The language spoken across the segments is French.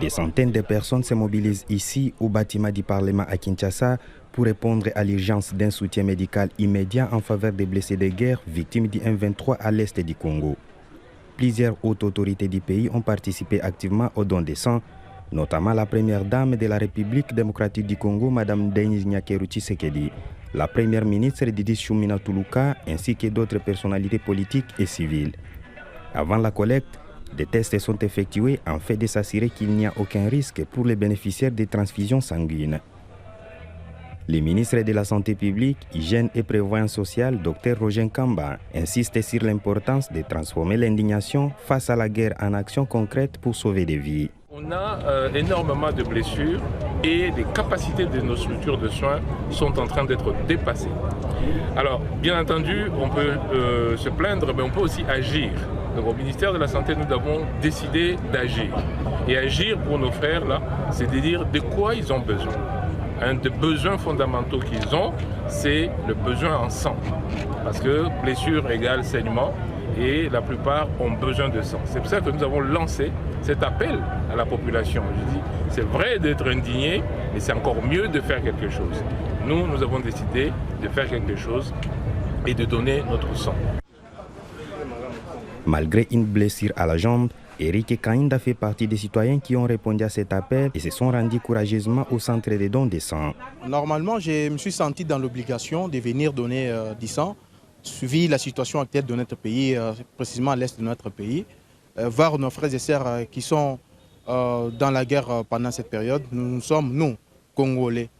Des centaines de personnes se mobilisent ici au bâtiment du Parlement à Kinshasa pour répondre à l'urgence d'un soutien médical immédiat en faveur des blessés de guerre victimes du M23 à l'est du Congo. Plusieurs hautes autorités du pays ont participé activement au don de sang, notamment la première dame de la République démocratique du Congo, Mme Denis Nyakeru Tshisekedi, la première ministre Didi Choumina Toulouka, ainsi que d'autres personnalités politiques et civiles. Avant la collecte, des tests sont effectués en fait de s'assurer qu'il n'y a aucun risque pour les bénéficiaires des transfusions sanguines. Le ministre de la Santé publique, Hygiène et Prévoyance sociale, Dr Roger Kamba, insiste sur l'importance de transformer l'indignation face à la guerre en action concrète pour sauver des vies. On a énormément de blessures et les capacités de nos structures de soins sont en train d'être dépassées. Alors, bien entendu, on peut se plaindre, mais on peut aussi agir. Donc, au ministère de la Santé, nous avons décidé d'agir. Et agir pour nos frères, là, c'est de dire de quoi ils ont besoin. Un des besoins fondamentaux qu'ils ont, c'est le besoin en sang. Parce que blessure égale saignement et la plupart ont besoin de sang. C'est pour ça que nous avons lancé cet appel à la population. Je dis, c'est vrai d'être indigné, mais c'est encore mieux de faire quelque chose. Nous avons décidé de faire quelque chose et de donner notre sang. Malgré une blessure à la jambe, Eric Kainda fait partie des citoyens qui ont répondu à cet appel et se sont rendus courageusement au centre de dons de sang. Normalement, je me suis senti dans l'obligation de venir donner du sang, suivi la situation actuelle de notre pays, précisément à l'est de notre pays, voir nos frères et sœurs qui sont dans la guerre pendant cette période. Nous sommes, nous, Congolais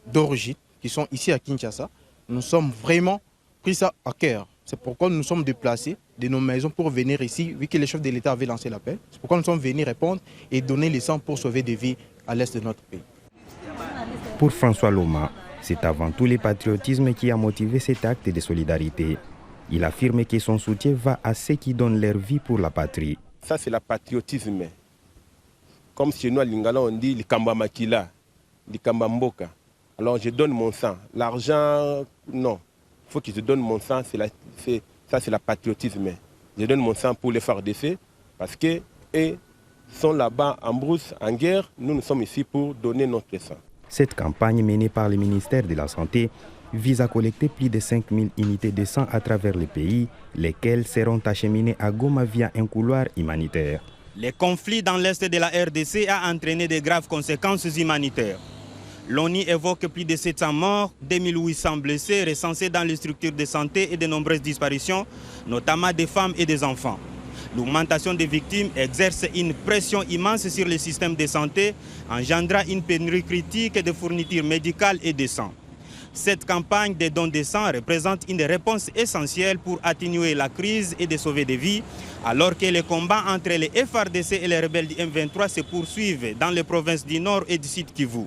d'origine, qui sont ici à Kinshasa, nous sommes vraiment pris ça à cœur. C'est pourquoi nous sommes déplacés de nos maisons pour venir ici, vu que les chefs de l'État avaient lancé l'appel. C'est pourquoi nous sommes venus répondre et donner le sang pour sauver des vies à l'est de notre pays. Pour François Loma, c'est avant tout le patriotisme qui a motivé cet acte de solidarité. Il affirme que son soutien va à ceux qui donnent leur vie pour la patrie. Ça, c'est le patriotisme. Comme chez nous à Lingala, on dit le Kamba Makila, le Kamba Mboka. Alors je donne mon sang. L'argent, non. Il faut que je donne mon sang, ça c'est le patriotisme. Je donne mon sang pour les FARDC parce qu'ils sont là-bas en brousse, en guerre. Nous sommes ici pour donner notre sang. Cette campagne menée par le ministère de la Santé vise à collecter plus de 5000 unités de sang à travers le pays, lesquelles seront acheminées à Goma via un couloir humanitaire. Les conflits dans l'est de la RDC a entraîné de graves conséquences humanitaires. L'ONU évoque plus de 700 morts, 2800 blessés recensés dans les structures de santé et de nombreuses disparitions, notamment des femmes et des enfants. L'augmentation des victimes exerce une pression immense sur le système de santé, engendrant une pénurie critique de fournitures médicales et de sang. Cette campagne de dons de sang représente une réponse essentielle pour atténuer la crise et de sauver des vies, alors que les combats entre les FARDC et les rebelles du M23 se poursuivent dans les provinces du Nord et du Sud Kivu.